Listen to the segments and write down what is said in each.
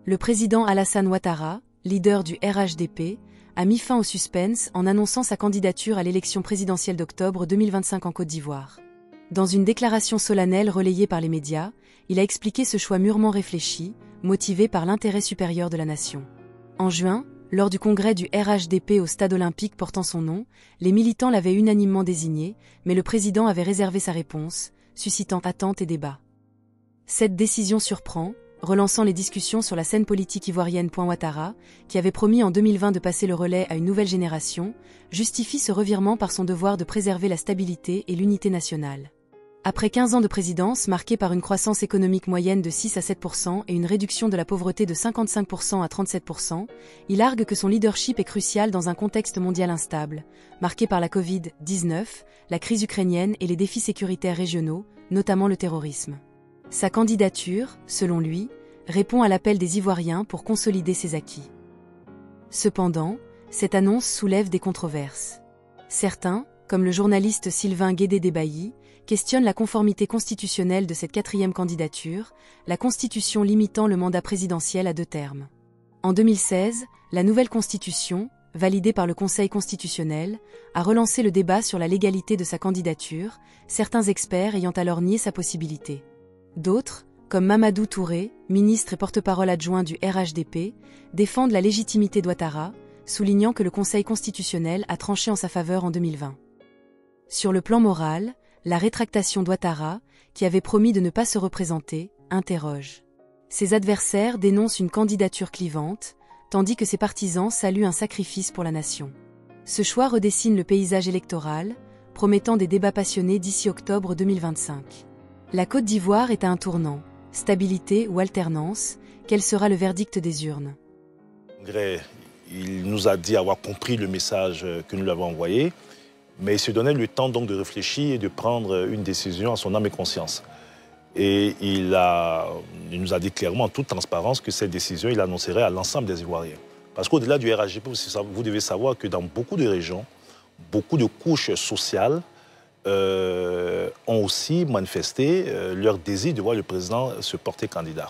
Le président Alassane Ouattara, leader du RHDP, a mis fin au suspense en annonçant sa candidature à l'élection présidentielle d'octobre 2025 en Côte d'Ivoire. Dans une déclaration solennelle relayée par les médias, il a expliqué ce choix mûrement réfléchi, motivé par l'intérêt supérieur de la nation. En juin, lors du congrès du RHDP au stade olympique portant son nom, les militants l'avaient unanimement désigné, mais le président avait réservé sa réponse, suscitant attentes et débats. Cette décision surprend, relançant les discussions sur la scène politique ivoirienne. Ouattara, qui avait promis en 2020 de passer le relais à une nouvelle génération, justifie ce revirement par son devoir de préserver la stabilité et l'unité nationale. Après 15 ans de présidence marquée par une croissance économique moyenne de 6 à 7% et une réduction de la pauvreté de 55% à 37%, il argue que son leadership est crucial dans un contexte mondial instable, marqué par la Covid-19, la crise ukrainienne et les défis sécuritaires régionaux, notamment le terrorisme. Sa candidature, selon lui, répond à l'appel des Ivoiriens pour consolider ses acquis. Cependant, cette annonce soulève des controverses. Certains, comme le journaliste Sylvain Guédé-Débailly, questionnent la conformité constitutionnelle de cette quatrième candidature, la Constitution limitant le mandat présidentiel à 2 termes. En 2016, la nouvelle Constitution, validée par le Conseil constitutionnel, a relancé le débat sur la légalité de sa candidature, certains experts ayant alors nié sa possibilité. D'autres, comme Mamadou Touré, ministre et porte-parole adjoint du RHDP, défendent la légitimité d'Ouattara, soulignant que le Conseil constitutionnel a tranché en sa faveur en 2020. Sur le plan moral, la rétractation d'Ouattara, qui avait promis de ne pas se représenter, interroge. Ses adversaires dénoncent une candidature clivante, tandis que ses partisans saluent un sacrifice pour la nation. Ce choix redessine le paysage électoral, promettant des débats passionnés d'ici octobre 2025. La Côte d'Ivoire est à un tournant. Stabilité ou alternance, quel sera le verdict des urnes? Il nous a dit avoir compris le message que nous lui avons envoyé, mais il se donnait le temps donc de réfléchir et de prendre une décision à son âme et conscience. Et il nous a dit clairement, en toute transparence, que cette décision, il l'annoncerait à l'ensemble des Ivoiriens. Parce qu'au-delà du RHDP, vous devez savoir que dans beaucoup de régions, beaucoup de couches sociales ont aussi manifesté leur désir de voir le président se porter candidat.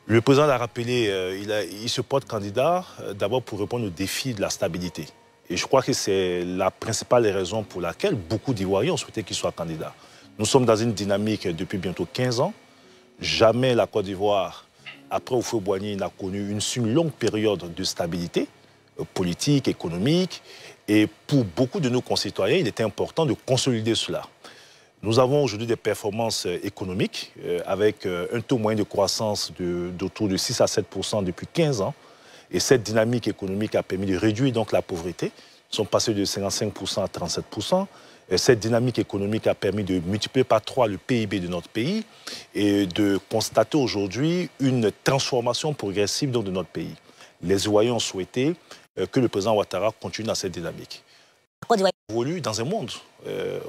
Le président l'a rappelé, il se porte candidat d'abord pour répondre au défi de la stabilité. Et je crois que c'est la principale raison pour laquelle beaucoup d'Ivoiriens ont souhaité qu'il soit candidat. Nous sommes dans une dynamique depuis bientôt 15 ans. Jamais la Côte d'Ivoire, après Houphouët-Boigny, n'a connu une longue période de stabilité politique, économique. Et pour beaucoup de nos concitoyens, il était important de consolider cela. Nous avons aujourd'hui des performances économiques avec un taux moyen de croissance d'autour de 6 à 7% depuis 15 ans. Et cette dynamique économique a permis de réduire donc la pauvreté. Nous sommes passés de 55% à 37%. Et cette dynamique économique a permis de multiplier par 3 le PIB de notre pays et de constater aujourd'hui une transformation progressive donc, de notre pays. Les Ivoiriens ont souhaité que le président Ouattara continue dans cette dynamique. On évolue dans un monde.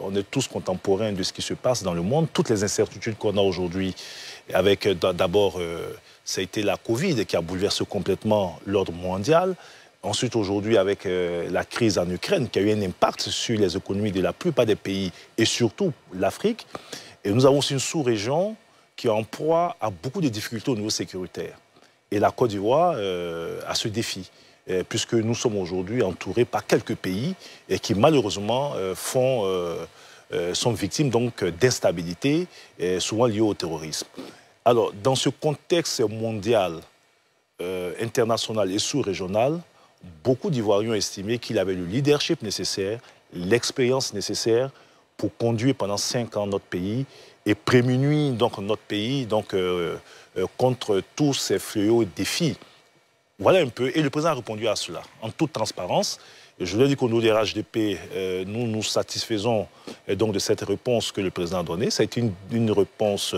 On est tous contemporains de ce qui se passe dans le monde. Toutes les incertitudes qu'on a aujourd'hui, avec d'abord, ça a été la Covid qui a bouleversé complètement l'ordre mondial. Ensuite, aujourd'hui, avec la crise en Ukraine, qui a eu un impact sur les économies de la plupart des pays et surtout l'Afrique. Et nous avons aussi une sous-région qui est en proie à beaucoup de difficultés au niveau sécuritaire. Et la Côte d'Ivoire a ce défi, puisque nous sommes aujourd'hui entourés par quelques pays qui malheureusement sont victimes d'instabilité, souvent liées au terrorisme. Alors, dans ce contexte mondial, international et sous-régional, beaucoup d'Ivoiriens ont estimé qu'il avait le leadership nécessaire, l'expérience nécessaire pour conduire pendant 5 ans notre pays et prémunir donc notre pays contre tous ces fléaux et défis. Voilà un peu. Et le président a répondu à cela, en toute transparence. Et je vous ai dit qu'au niveau des RHDP, nous nous satisfaisons donc de cette réponse que le président a donnée. Ça a été une réponse,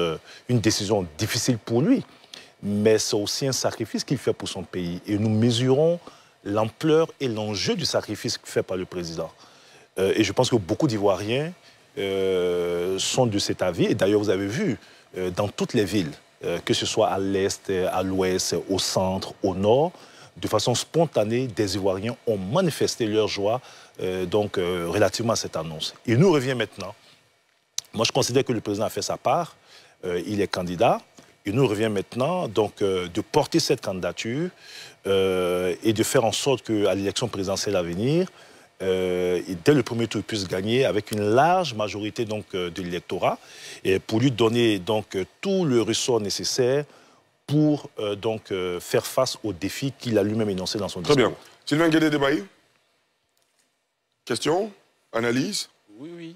une décision difficile pour lui, mais c'est aussi un sacrifice qu'il fait pour son pays. Et nous mesurons l'ampleur et l'enjeu du sacrifice fait par le président. Et je pense que beaucoup d'Ivoiriens sont de cet avis. Et d'ailleurs, vous avez vu, dans toutes les villes, que ce soit à l'est, à l'ouest, au centre, au nord, de façon spontanée, des Ivoiriens ont manifesté leur joie relativement à cette annonce. Il nous revient maintenant. Moi, je considère que le président a fait sa part. Il est candidat. Il nous revient maintenant donc, de porter cette candidature et de faire en sorte qu'à l'élection présidentielle à venir, dès le premier tour, il puisse gagner avec une large majorité donc, de l'électorat et pour lui donner donc, tout le ressort nécessaire pour donc, faire face aux défis qu'il a lui-même énoncés dans son discours. Très bien. Sylvain Guédé-Debaï. Question? Analyse? Oui.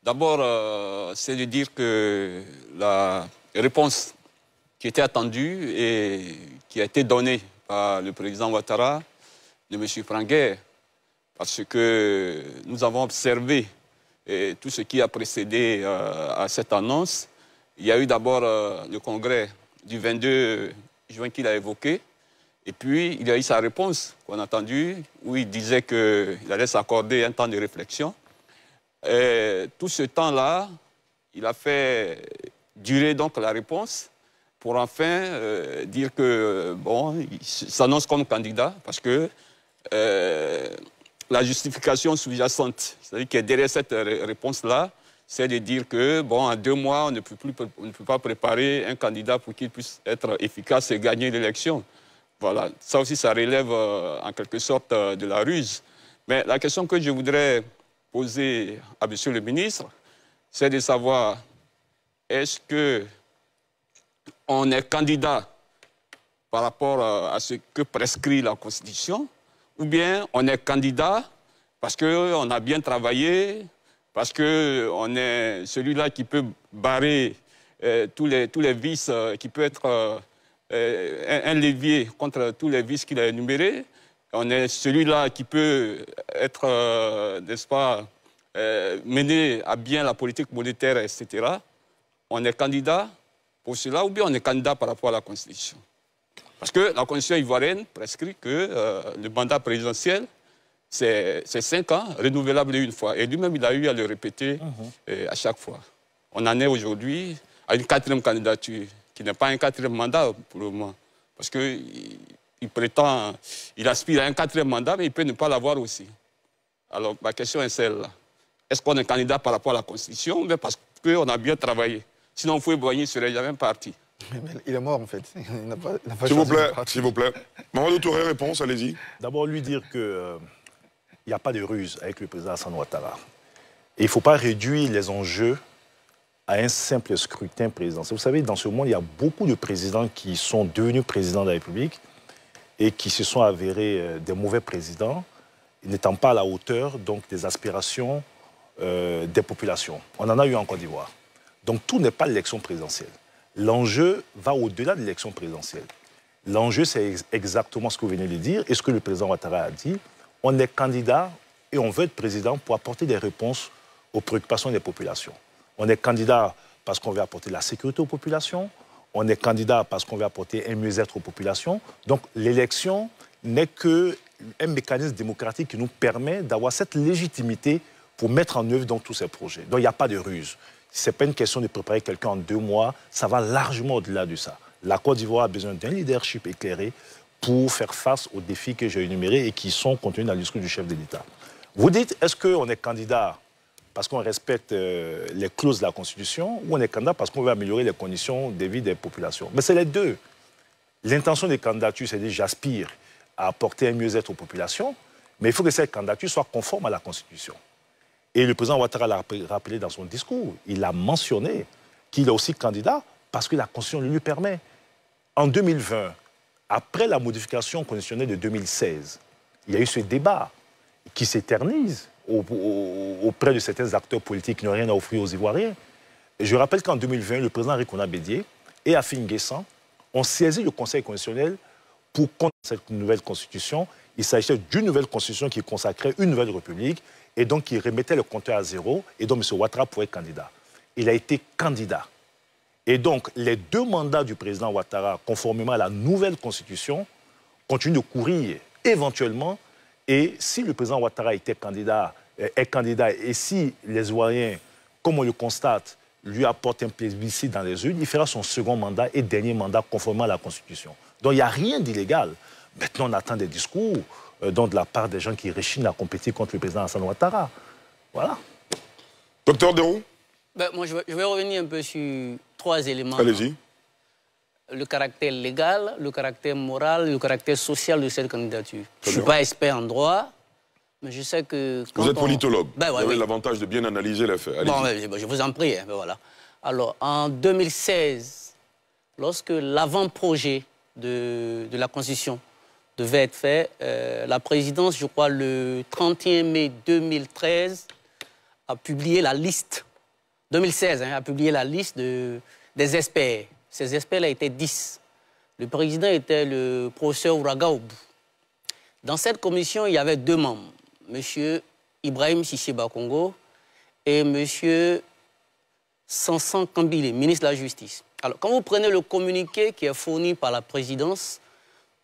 D'abord, c'est de dire que la réponse qui était attendue et qui a été donnée par le président Ouattara ne me surprend guère, parce que nous avons observé tout ce qui a précédé à cette annonce. Il y a eu d'abord le congrès du 22 juin qu'il a évoqué, et puis il y a eu sa réponse qu'on a entendue, où il disait qu'il allait s'accorder un temps de réflexion. Et tout ce temps-là, il a fait durer donc la réponse pour enfin dire que, bon, il s'annonce comme candidat, parce que la justification sous-jacente, c'est-à-dire que derrière cette réponse-là, c'est de dire que, bon, en 2 mois, on ne peut pas préparer un candidat pour qu'il puisse être efficace et gagner l'élection. Voilà, ça aussi, ça relève en quelque sorte de la ruse. Mais la question que je voudrais poser à M. le ministre, c'est de savoir, est-ce qu'on est candidat par rapport à ce que prescrit la Constitution, ou bien on est candidat parce qu'on a bien travaillé, parce qu'on est celui-là qui peut barrer tous les vices, qui peut être un levier contre tous les vices qu'il a énumérés. On est celui-là qui peut être, n'est-ce pas, mener à bien la politique monétaire, etc. On est candidat pour cela, ou bien on est candidat par rapport à la Constitution. Parce que la Constitution ivoirienne prescrit que le mandat présidentiel, c'est 5 ans, renouvelable une fois. Et lui-même, il a eu à le répéter à chaque fois. On en est aujourd'hui à une 4e candidature, qui n'est pas un 4e mandat pour le moment. Parce qu'il prétend, il aspire à un 4e mandat, mais il peut ne pas l'avoir aussi. Alors, ma question est celle-là. Est-ce qu'on est candidat par rapport à la Constitution, ou bien parce qu'on a bien travaillé? Sinon, Foué-Boigny ne serait jamais parti. Il est mort, en fait. Il n'a pas S'il vous plaît. Mamadou Touré, réponse, allez-y. D'abord, lui dire qu'il n'y a pas de ruse avec le président Alassane Ouattara. Et il ne faut pas réduire les enjeux à un simple scrutin présidentiel. Vous savez, dans ce monde, il y a beaucoup de présidents qui sont devenus présidents de la République et qui se sont avérés des mauvais présidents, n'étant pas à la hauteur donc, des aspirations des populations. On en a eu en Côte d'Ivoire. Donc tout n'est pas l'élection présidentielle. L'enjeu va au-delà de l'élection présidentielle. L'enjeu, c'est exactement ce que vous venez de dire et ce que le président Ouattara a dit. On est candidat et on veut être président pour apporter des réponses aux préoccupations des populations. On est candidat parce qu'on veut apporter la sécurité aux populations. On est candidat parce qu'on veut apporter un mieux-être aux populations. Donc l'élection n'est qu'un mécanisme démocratique qui nous permet d'avoir cette légitimité pour mettre en œuvre donc, tous ces projets. Donc il n'y a pas de ruse. Ce n'est pas une question de préparer quelqu'un en 2 mois, ça va largement au-delà de ça. La Côte d'Ivoire a besoin d'un leadership éclairé pour faire face aux défis que j'ai énumérés et qui sont contenus dans le discours du chef de l'État. Vous dites, est-ce qu'on est candidat parce qu'on respecte les clauses de la Constitution ou on est candidat parce qu'on veut améliorer les conditions de vie des populations? Mais c'est les deux. L'intention des candidatures, c'est de dire j'aspire à apporter un mieux-être aux populations, mais il faut que cette candidature soit conforme à la Constitution. Et le président Ouattara l'a rappelé dans son discours. Il a mentionné qu'il est aussi candidat parce que la Constitution le lui permet. En 2020, après la modification constitutionnelle de 2016, il y a eu ce débat qui s'éternise auprès de certains acteurs politiques qui n'ont rien à offrir aux Ivoiriens. Et je rappelle qu'en 2020, le président Rikona Bédié et Afin Guessan ont saisi le Conseil constitutionnel pour contre cette nouvelle constitution. Il s'agissait d'une nouvelle constitution qui consacrait une nouvelle république et donc qui remettait le compteur à 0 et donc M. Ouattara pourrait être candidat. Il a été candidat. Et donc les 2 mandats du président Ouattara, conformément à la nouvelle constitution, continuent de courir éventuellement. Et si le président Ouattara est candidat et si les Ivoiriens, comme on le constate, lui apportent un plébiscite dans les urnes, il fera son 2e mandat et dernier mandat conformément à la Constitution. Donc il n'y a rien d'illégal. Maintenant, on attend des discours de la part des gens qui rechignent à compétir contre le président Alassane Ouattara. Voilà. Docteur Deroux? Moi, je vais revenir un peu sur 3 éléments. Allez-y. Le caractère légal, le caractère moral, le caractère social de cette candidature. Je ne suis pas expert en droit, mais je sais que... Vous êtes politologue. Ben, vous avez l'avantage de bien analyser les faits. Bon, je vous en prie. Hein, ben voilà. Alors, en 2016, lorsque l'avant-projet de la Constitution devait être fait, la présidence, je crois, le 31 mai 2013, a publié la liste, 2016, hein, a publié la liste des experts. Ces experts-là étaient 10. Le président était le professeur Ouraga Obou. Dans cette commission, il y avait 2 membres, M. Ibrahim Sissé Bakongo et M. Sansan Kambile, ministre de la Justice. Alors, quand vous prenez le communiqué qui est fourni par la présidence,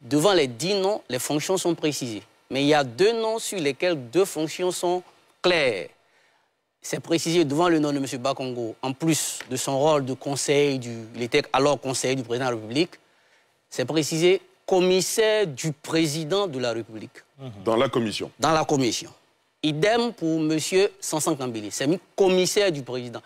devant les 10 noms, les fonctions sont précisées. Mais il y a 2 noms sur lesquels 2 fonctions sont claires. C'est précisé devant le nom de M. Bakongo, en plus de son rôle de conseiller, il était alors conseiller du président de la République, c'est précisé commissaire du président de la République. Dans la commission. Dans la commission. Idem pour M. Sansan Kambili, c'est mis commissaire du président.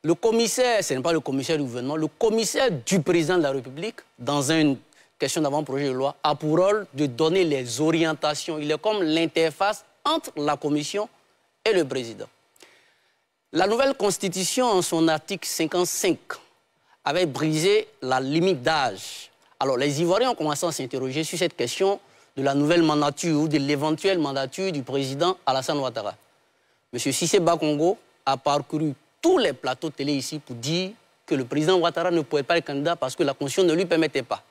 Le commissaire, ce n'est pas le commissaire du gouvernement, le commissaire du président de la République, dans une question d'avant-projet de loi, a pour rôle de donner les orientations. Il est comme l'interface entre la commission et le président. La nouvelle constitution, en son article 55, avait brisé la limite d'âge. Alors, les Ivoiriens ont commencé à s'interroger sur cette question de la nouvelle mandature ou de l'éventuelle mandature du président Alassane Ouattara. M. Sissé Bakongo a parcouru tous les plateaux de télé ici pour dire que le président Ouattara ne pouvait pas être candidat parce que la Constitution ne lui permettait pas.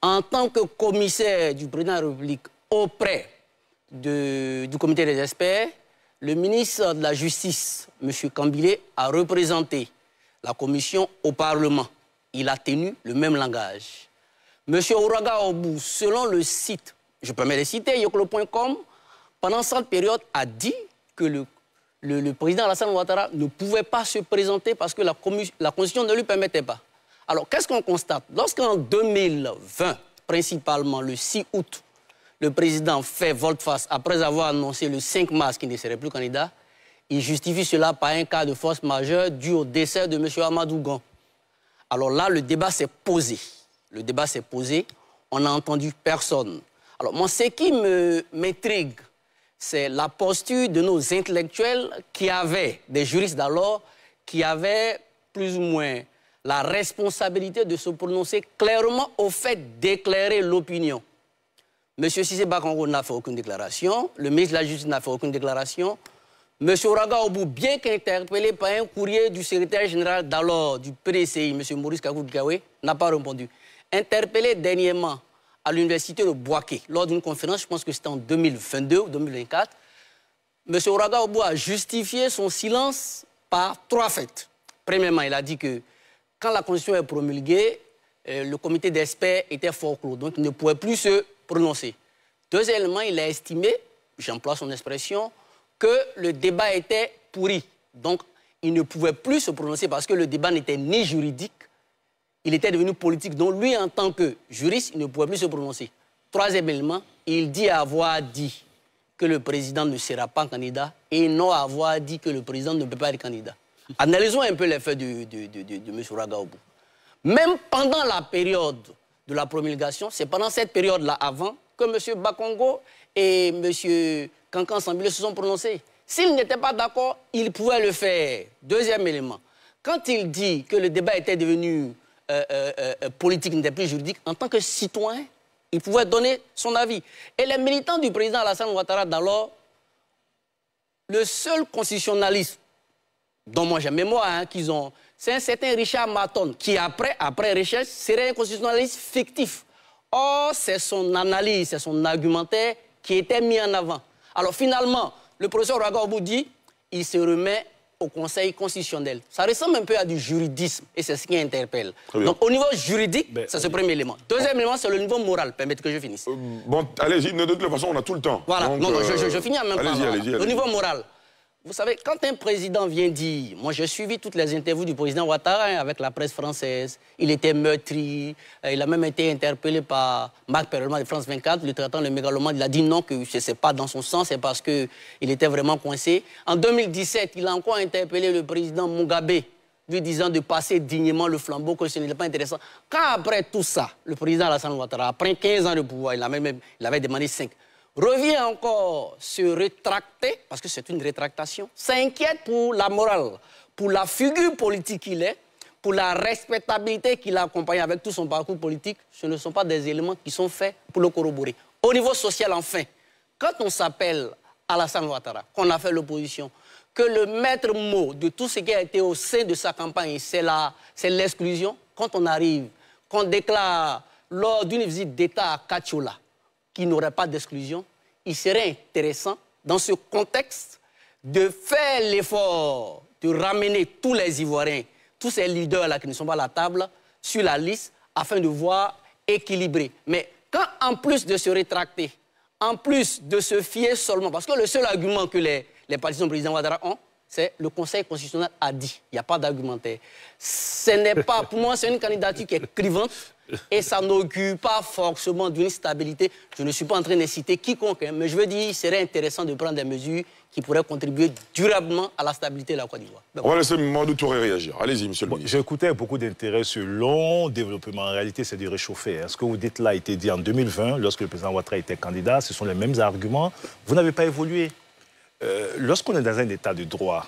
En tant que commissaire du président de la République auprès du comité des experts, le ministre de la Justice, M. Kambile, a représenté la commission au Parlement. Il a tenu le même langage. M. Ouraga Obou, selon le site, je peux me les citer, yoklo.com, pendant cette période, a dit que le président Alassane Ouattara ne pouvait pas se présenter parce que la Constitution ne lui permettait pas. Alors, qu'est-ce qu'on constate? Lorsqu'en 2020, principalement le 6 août, le président fait volte-face après avoir annoncé le 5 mars qu'il ne serait plus candidat, il justifie cela par un cas de force majeure dû au décès de M. Amadou Gon. Alors là, le débat s'est posé. Le débat s'est posé, on n'a entendu personne. Alors moi, ce qui m'intrigue, c'est la posture de nos intellectuels qui avaient, des juristes d'alors, qui avaient plus ou moins la responsabilité de se prononcer clairement au fait d'éclairer l'opinion. M. Sissé Bakongo n'a fait aucune déclaration, le ministre de la Justice n'a fait aucune déclaration. M. Ouraga Obou, bien qu'interpellé par un courrier du secrétaire général d'alors du PDCI, M. Maurice Kakou-Gawé, n'a pas répondu. Interpellé dernièrement à l'université de Bouaké, lors d'une conférence, je pense que c'était en 2022 ou 2024, M. Ouraga Obou a justifié son silence par 3 faits. Premièrement, il a dit que quand la Constitution est promulguée, le comité d'experts était fort clos, donc il ne pouvait plus se prononcer. Deuxièmement, il a estimé, j'emploie son expression, que le débat était pourri. Donc, il ne pouvait plus se prononcer parce que le débat n'était ni juridique, il était devenu politique. Donc, lui, en tant que juriste, il ne pouvait plus se prononcer. Troisième élément, il dit avoir dit que le président ne sera pas candidat et non avoir dit que le président ne peut pas être candidat. Analysons un peu les faits de M. Ouraga Obou. Même pendant la période de la promulgation, c'est pendant cette période-là avant que M. Bakongo et M. Kankan Sambile se sont prononcés. S'ils n'étaient pas d'accord, ils pouvaient le faire. Deuxième élément, quand il dit que le débat était devenu politique, n'était plus juridique, en tant que citoyen, il pouvait donner son avis. Et les militants du président Alassane Ouattara d'alors, le seul constitutionnaliste dont moi j'ai mémoire qu'ils ont, c'est un certain Richard Maton qui, après recherche, serait un constitutionnaliste fictif. Or, c'est son analyse, c'est son argumentaire qui était mis en avant. Alors finalement, le professeur Ouraga Obou dit, il se remet au Conseil constitutionnel. Ça ressemble un peu à du juridisme et c'est ce qui interpelle. Donc au niveau juridique, c'est ce premier élément. Deuxième élément, c'est le niveau moral. Permettez que je finisse. Bon, allez-y, de toute façon, on a tout le temps. Voilà, donc, non, je finis en même temps. Allez-y. Au niveau moral, vous savez, quand un président vient dire, moi j'ai suivi toutes les interviews du président Ouattara avec la presse française, il était meurtri, il a même été interpellé par Marc Perelman de France 24, le traitant le mégalomane, il a dit non, que ce n'est pas dans son sens, c'est parce qu'il était vraiment coincé. En 2017, il a encore interpellé le président Mugabe lui disant de passer dignement le flambeau, que ce n'était pas intéressant. Quand après tout ça, le président Alassane Ouattara, après 15 ans de pouvoir, il avait demandé 5, revient encore se rétracter, parce que c'est une rétractation, s'inquiète pour la morale, pour la figure politique qu'il est, pour la respectabilité qu'il a accompagnée avec tout son parcours politique, ce ne sont pas des éléments qui sont faits pour le corroborer. Au niveau social, enfin, quand on s'appelle Alassane Ouattara, qu'on a fait l'opposition, que le maître mot de tout ce qui a été au sein de sa campagne, c'est l'exclusion, quand on arrive, qu'on déclare lors d'une visite d'État à Katiola qu'il n'aurait pas d'exclusion, il serait intéressant, dans ce contexte, de faire l'effort de ramener tous les Ivoiriens, tous ces leaders-là qui ne sont pas à la table, sur la liste, afin de voir équilibrer. Mais quand, en plus de se rétracter, en plus de se fier seulement, parce que le seul argument que les partisans du président Ouattara ont, c'est le Conseil constitutionnel a dit. Il n'y a pas d'argumentaire. Ce n'est pas, pour moi, c'est une candidature qui est clivante et ça n'augure pas forcément d'une stabilité. Je ne suis pas en train de citer quiconque, hein, mais je veux dire, il serait intéressant de prendre des mesures qui pourraient contribuer durablement à la stabilité de la Côte d'Ivoire. On va laisser Mamadou Touré réagir. Allez-y, monsieur le ministre. J'écoutais avec beaucoup d'intérêt ce long développement. En réalité, c'est de réchauffer. Ce que vous dites là a été dit en 2020, lorsque le président Ouattara était candidat. Ce sont les mêmes arguments. Vous n'avez pas évolué. Lorsqu'on est dans un état de droit,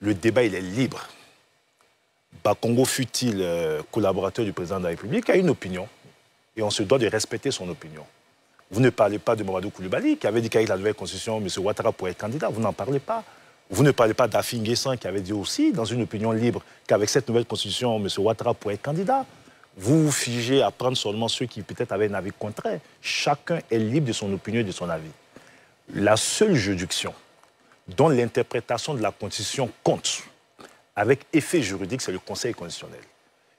le débat, il est libre. Bakongo fut-il collaborateur du président de la République, a une opinion. Et on se doit de respecter son opinion. Vous ne parlez pas de Mamadou Koulibaly, qui avait dit qu'avec la nouvelle constitution, M. Ouattara pourrait être candidat. Vous n'en parlez pas. Vous ne parlez pas d'Afi N'Guessan, qui avait dit aussi, dans une opinion libre, qu'avec cette nouvelle constitution, M. Ouattara pourrait être candidat. Vous vous figez à prendre seulement ceux qui peut-être avaient un avis contraire. Chacun est libre de son opinion et de son avis. La seule juridiction dont l'interprétation de la Constitution compte, avec effet juridique, c'est le Conseil constitutionnel.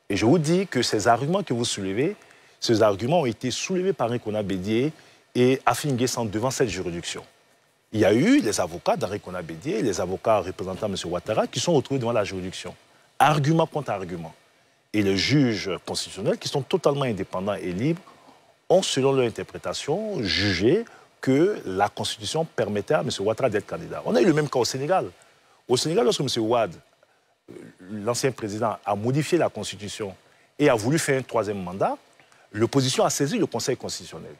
Et je vous dis que ces arguments que vous soulevez, ces arguments ont été soulevés par Nkona Bédié et Afi N'Guessan devant cette juridiction. Il y a eu les avocats d'Nkona Bédié, les avocats représentant M. Ouattara, qui sont retrouvés devant la juridiction. Argument contre argument. Et les juges constitutionnels, qui sont totalement indépendants et libres, ont, selon leur interprétation, jugé que la Constitution permettait à M. Ouattara d'être candidat. On a eu le même cas au Sénégal. Au Sénégal, lorsque M. Ouad, l'ancien président, a modifié la Constitution et a voulu faire un troisième mandat, l'opposition a saisi le Conseil constitutionnel.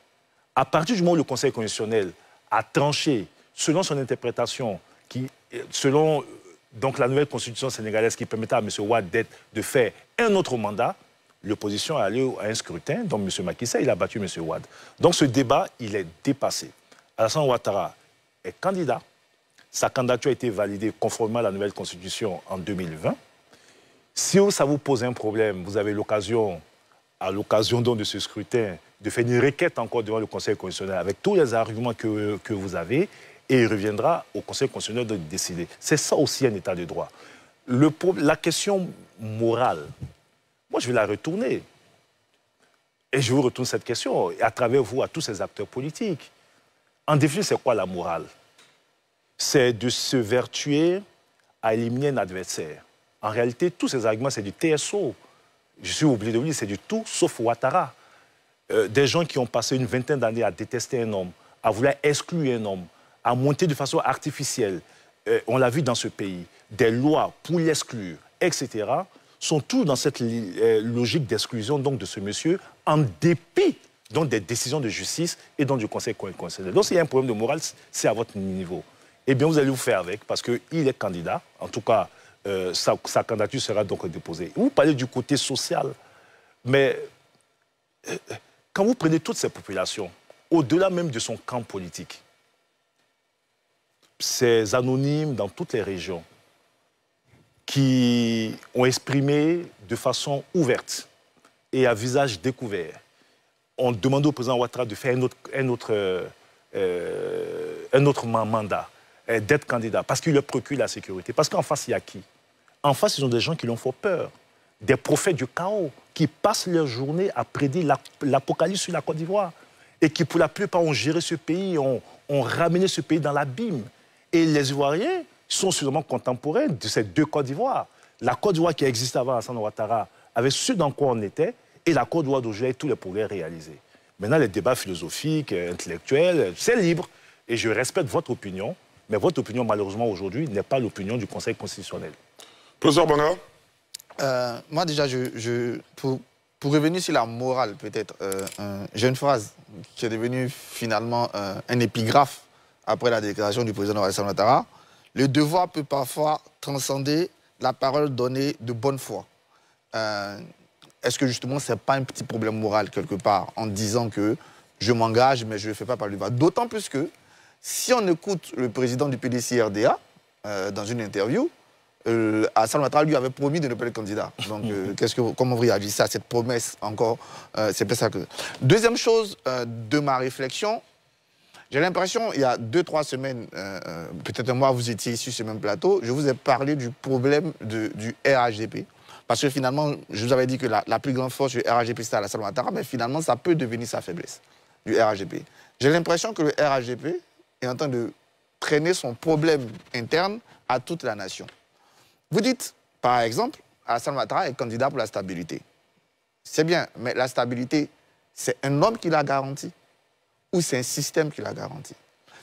À partir du moment où le Conseil constitutionnel a tranché, selon son interprétation, selon donc, la nouvelle Constitution sénégalaise qui permettait à M. Ouad de faire un autre mandat, l'opposition est allée à un scrutin, donc M. Macky Sall, il a battu M. Ouad. Donc ce débat, il est dépassé. Alassane Ouattara est candidat. Sa candidature a été validée conformément à la nouvelle Constitution en 2020. Si ça vous pose un problème, vous avez l'occasion, à l'occasion de ce scrutin, de faire une requête encore devant le Conseil constitutionnel avec tous les arguments que vous avez, et il reviendra au Conseil constitutionnel de décider. C'est ça aussi un état de droit. La question morale, moi, je vais la retourner. Et je vous retourne cette question, à travers vous, à tous ces acteurs politiques. En définitive, c'est quoi la morale? C'est de se vertuer à éliminer un adversaire. En réalité, tous ces arguments, c'est du TSO. Je suis obligé de vous dire, c'est du tout sauf Ouattara. Des gens qui ont passé une vingtaine d'années à détester un homme, à vouloir exclure un homme, à monter de façon artificielle, on l'a vu dans ce pays, des lois pour l'exclure, etc., sont tous dans cette logique d'exclusion donc de ce monsieur, en dépit donc, des décisions de justice et donc du Conseil constitutionnel. Donc s'il y a un problème de morale, c'est à votre niveau. Eh bien, vous allez vous faire avec, parce qu'il est candidat. En tout cas, sa candidature sera donc déposée. Vous parlez du côté social, mais quand vous prenez toutes ces populations, au-delà même de son camp politique, ces anonymes dans toutes les régions, qui ont exprimé de façon ouverte et à visage découvert, ont demandé au président Ouattara de faire un autre mandat, d'être candidat, parce qu'il leur procure la sécurité. Parce qu'en face, il y a qui? En face, ils ont des gens qui leur font peur, des prophètes du chaos, qui passent leur journée à prédire l'apocalypse sur la Côte d'Ivoire, et qui, pour la plupart, ont géré ce pays, ont ramené ce pays dans l'abîme. Et les Ivoiriens sont suffisamment contemporains de ces deux Côtes d'Ivoire. La Côte d'Ivoire qui existait avant Alassane Ouattara, avec ce dans quoi on était, et la Côte d'Ivoire d'aujourd'hui avec tous les progrès réalisés. Maintenant, les débats philosophiques, intellectuels, c'est libre. Et je respecte votre opinion, mais votre opinion, malheureusement, aujourd'hui, n'est pas l'opinion du Conseil constitutionnel. Professeur Banga, Moi, déjà, pour revenir sur la morale, peut-être, j'ai une phrase qui est devenue finalement un épigraphe après la déclaration du président Alassane Ouattara. Le devoir peut parfois transcender la parole donnée de bonne foi. Est-ce que justement, ce n'est pas un petit problème moral quelque part en disant que je m'engage, mais je ne le fais pas par le devoir? D'autant plus que si on écoute le président du PDC-RDA dans une interview, Alassane Ouattara lui avait promis de ne pas être candidat. Donc, comment vous réagissez à cette promesse encore? C'est pas ça que... Deuxième chose de ma réflexion, j'ai l'impression, il y a 2-3 semaines, peut-être moi, vous étiez ici sur ce même plateau, je vous ai parlé du problème du RHDP. Parce que finalement, je vous avais dit que la plus grande force du RHDP, c'était Alassane Ouattara, mais finalement, ça peut devenir sa faiblesse, du RHDP. J'ai l'impression que le RHDP est en train de traîner son problème interne à toute la nation. Vous dites, par exemple, Alassane Ouattara est candidat pour la stabilité. C'est bien, mais la stabilité, c'est un homme qui l'a garantie ou c'est un système qui l'a garantie?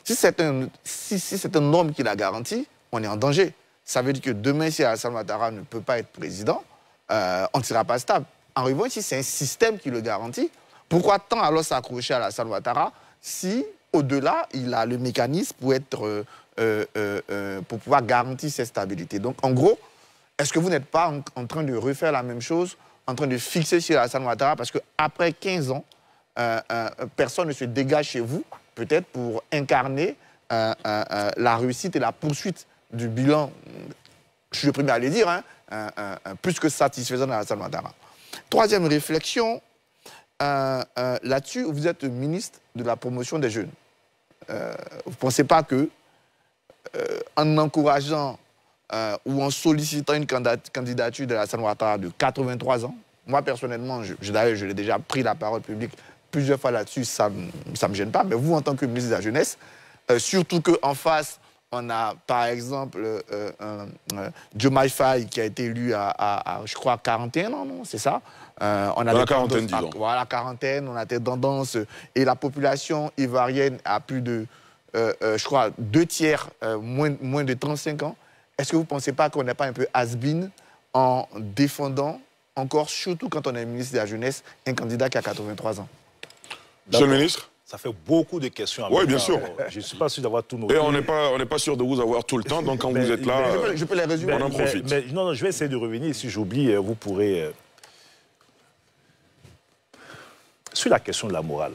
Si c'est un homme qui l'a garantie, on est en danger. Ça veut dire que demain, si Alassane Ouattara ne peut pas être président, on ne sera pas stable. En revanche, si c'est un système qui le garantit, pourquoi tant alors s'accrocher à Alassane Ouattara si, au-delà, il a le mécanisme pour pouvoir garantir cette stabilité? Donc, en gros, est-ce que vous n'êtes pas en train de refaire la même chose, en train de fixer sur Alassane Ouattara? Parce qu'après 15 ans, personne ne se dégage chez vous, peut-être pour incarner la réussite et la poursuite du bilan, je suis le premier à le dire, plus que satisfaisant d'Alassane Ouattara. Troisième réflexion, là-dessus, vous êtes ministre de la promotion des jeunes. Vous ne pensez pas que en encourageant ou en sollicitant une candidature d'Alassane Ouattara de 83 ans, moi personnellement, d'ailleurs je l'ai déjà pris la parole publique plusieurs fois là-dessus, ça ne me gêne pas, mais vous en tant que ministre de la Jeunesse, surtout qu'en face, on a par exemple Diomaye Faye qui a été élu à je crois, 41 ans, non? C'est ça? On a la quarantaine, disons. Voilà, quarantaine, on a des tendances. Et la population ivoirienne a plus de, je crois, 2 tiers, moins de 35 ans. Est-ce que vous ne pensez pas qu'on n'est pas un peu has-been en défendant encore, surtout quand on est ministre de la Jeunesse, un candidat qui a 83 ans? Monsieur le ministre? Ça fait beaucoup de questions. Oui, bien sûr. Je ne suis pas sûr d'avoir tout noté. Et on n'est pas sûr de vous avoir tout le temps, donc quand vous êtes là, je peux les résumer. On en profite. Non, je vais essayer de revenir. Si j'oublie, vous pourrez... Sur la question de la morale,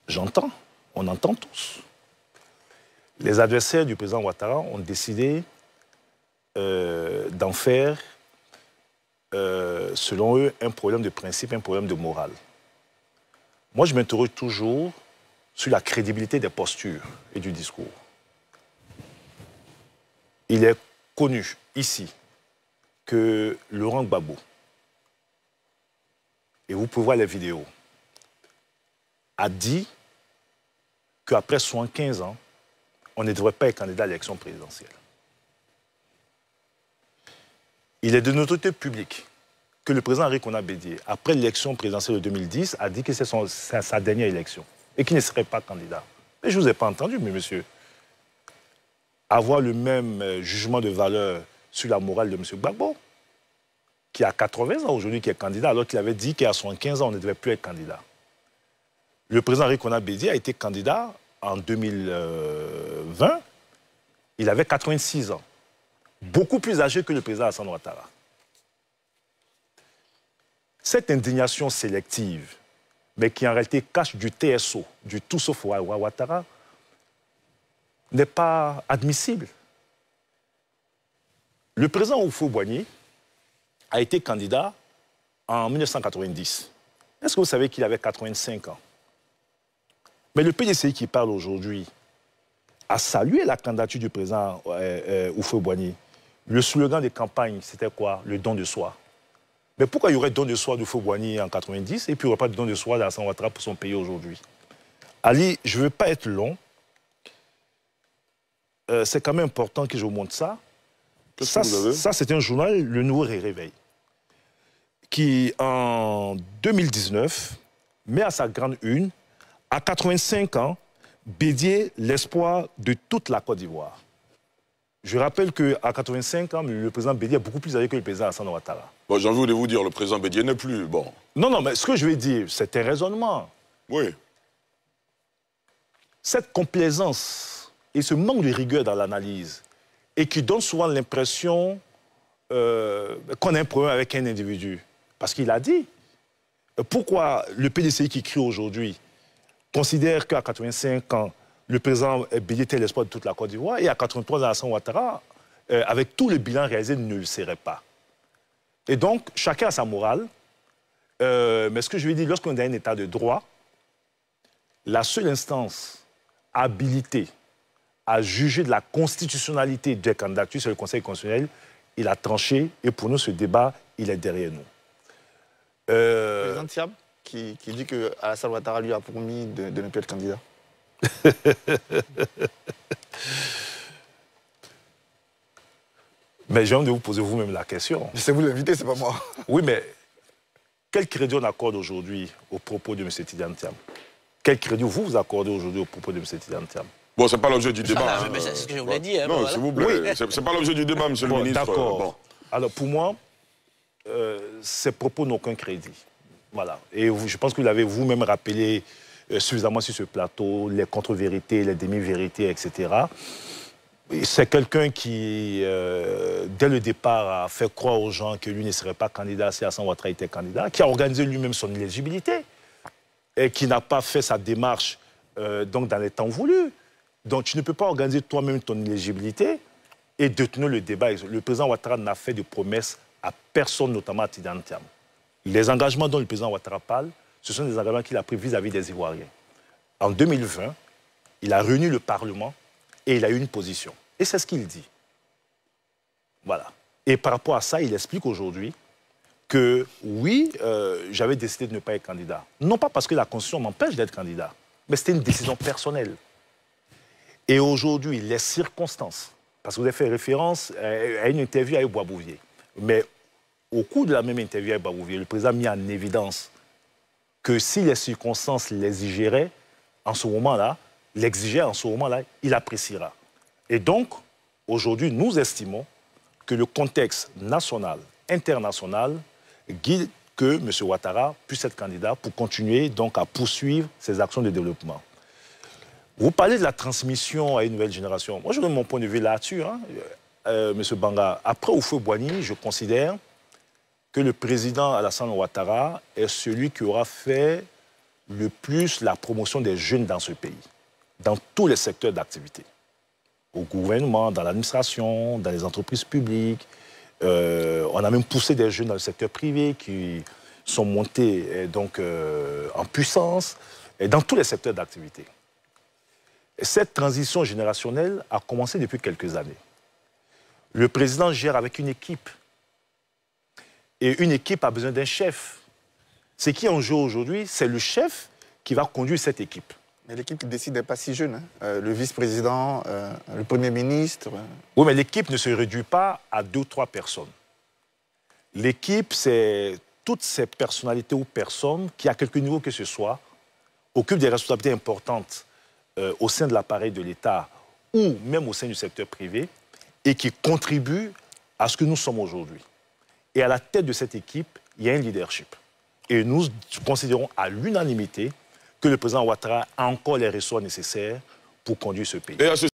j'entends, on entend tous. Les adversaires du président Ouattara ont décidé d'en faire, selon eux, un problème de principe, un problème de morale. Moi, je m'interroge toujours sur la crédibilité des postures et du discours. Il est connu ici que Laurent Gbagbo, et vous pouvez voir les vidéos, a dit qu'après 75 ans, on ne devrait pas être candidat à l'élection présidentielle. Il est de notoriété publique que le président Henri Konan Bédié, après l'élection présidentielle de 2010, a dit que c'est sa dernière élection et qu'il ne serait pas candidat. Mais je ne vous ai pas entendu, mais monsieur. Avoir le même jugement de valeur sur la morale de M. Gbagbo, qui a 80 ans aujourd'hui, qui est candidat, alors qu'il avait dit qu'à 75 ans, on ne devait plus être candidat. Le président Henri Konan Bédié a été candidat en 2020. Il avait 86 ans. Beaucoup plus âgé que le président Alassane Ouattara. Cette indignation sélective, mais qui en réalité cache du TSO, du tout sauf Ouattara, n'est pas admissible. Le président Houphouët-Boigny a été candidat en 1990. Est-ce que vous savez qu'il avait 85 ans? Mais le PDCI qui parle aujourd'hui a salué la candidature du président Houphouët-Boigny. Le slogan de campagne, c'était quoi? Le don de soi. Mais pourquoi il y aurait don de soi d'Houphouët-Boigny en 90 et puis il n'y aurait pas de don de soi d'Alassane Ouattara pour son pays aujourd'hui? Ali, je ne veux pas être long. C'est quand même important que je vous montre ça. Ça, c'est un journal, Le Nouveau Réveil, qui, en 2019, met à sa grande une, à 85 ans, Bédié, l'espoir de toute la Côte d'Ivoire. Je rappelle qu'à 85 ans, le président Bédié est beaucoup plus âgé que le président Alassane Ouattara. Bon, j'ai envie de vous dire, le président Bédié n'est plus, bon. Non, mais ce que je veux dire, c'est un raisonnement. Oui. Cette complaisance et ce manque de rigueur dans l'analyse, et qui donne souvent l'impression qu'on a un problème avec un individu. Parce qu'il a dit. Pourquoi le PDCI qui crie aujourd'hui considère qu'à 85 ans, le président Bédié était l'espoir de toute la Côte d'Ivoire, et à 83 ans, Alassane Ouattara, avec tout le bilan réalisé, ne le serait pas. Et donc, chacun a sa morale. Mais ce que je veux dire, lorsqu'on est dans un état de droit, la seule instance habilitée à juger de la constitutionnalité des candidatures, c'est le Conseil constitutionnel. Il a tranché, et pour nous, ce débat, il est derrière nous. Le président Thiam, qui dit que Alassane Ouattara lui a promis de ne plus être candidat. Mais j'ai envie de vous poser vous-même la question. C'est vous l'invité, c'est pas moi. Oui, mais quel crédit on accorde aujourd'hui au propos de M. Tidiane Thiam? Quel crédit vous accordez aujourd'hui au propos de M. Tidiane Thiam? Bon, c'est pas l'objet du débat. Mais c'est ce que je voulais dire. Hein, non, voilà. s'il vous plaît. Oui. C'est pas l'objet du débat, monsieur le ministre. D'accord. Bon. Alors, pour moi, ces propos n'ont aucun crédit. Voilà. Et je pense que vous l'avez vous-même rappelé suffisamment sur ce plateau, les contre-vérités, les demi-vérités, etc. C'est quelqu'un qui, dès le départ, a fait croire aux gens que lui ne serait pas candidat si Alassane Ouattara était candidat, qui a organisé lui-même son éligibilité et qui n'a pas fait sa démarche donc dans les temps voulus. Donc, tu ne peux pas organiser toi-même ton éligibilité et détenir le débat. Le président Ouattara n'a fait de promesses à personne, notamment à Tidiane Thiam. Les engagements dont le président Ouattara parle, ce sont des engagements qu'il a pris vis-à-vis des Ivoiriens. En 2020, il a réuni le Parlement et il a eu une position. Et c'est ce qu'il dit. Voilà. Et par rapport à ça, il explique aujourd'hui que, oui, j'avais décidé de ne pas être candidat. Non pas parce que la Constitution m'empêche d'être candidat, mais c'était une décision personnelle. Et aujourd'hui, les circonstances, parce que vous avez fait référence à une interview avec Boisbouvier, mais au cours de la même interview avec Boisbouvier, le président a mis en évidence que si les circonstances l'exigeraient en ce moment-là, il appréciera. Et donc, aujourd'hui, nous estimons que le contexte national, international, guide que M. Ouattara puisse être candidat pour continuer donc à poursuivre ses actions de développement. Vous parlez de la transmission à une nouvelle génération. Moi, je donne mon point de vue là-dessus, hein. M. Banga. Après Houphouët-Boigny, je considère que le président Alassane Ouattara est celui qui aura fait le plus la promotion des jeunes dans ce pays, dans tous les secteurs d'activité. Au gouvernement, dans l'administration, dans les entreprises publiques. On a même poussé des jeunes dans le secteur privé qui sont montés donc, en puissance, et dans tous les secteurs d'activité. Cette transition générationnelle a commencé depuis quelques années. Le président gère avec une équipe. Et une équipe a besoin d'un chef. Ce qui est en jeu aujourd'hui, c'est le chef qui va conduire cette équipe. Mais l'équipe qui décide n'est pas si jeune. Hein. Le vice-président, le Premier ministre... Oui, mais l'équipe ne se réduit pas à 2 ou 3 personnes. L'équipe, c'est toutes ces personnalités ou personnes qui, à quelque niveau que ce soit, occupent des responsabilités importantes au sein de l'appareil de l'État ou même au sein du secteur privé et qui contribuent à ce que nous sommes aujourd'hui. Et à la tête de cette équipe, il y a un leadership. Et nous considérons à l'unanimité que le président Ouattara a encore les ressources nécessaires pour conduire ce pays.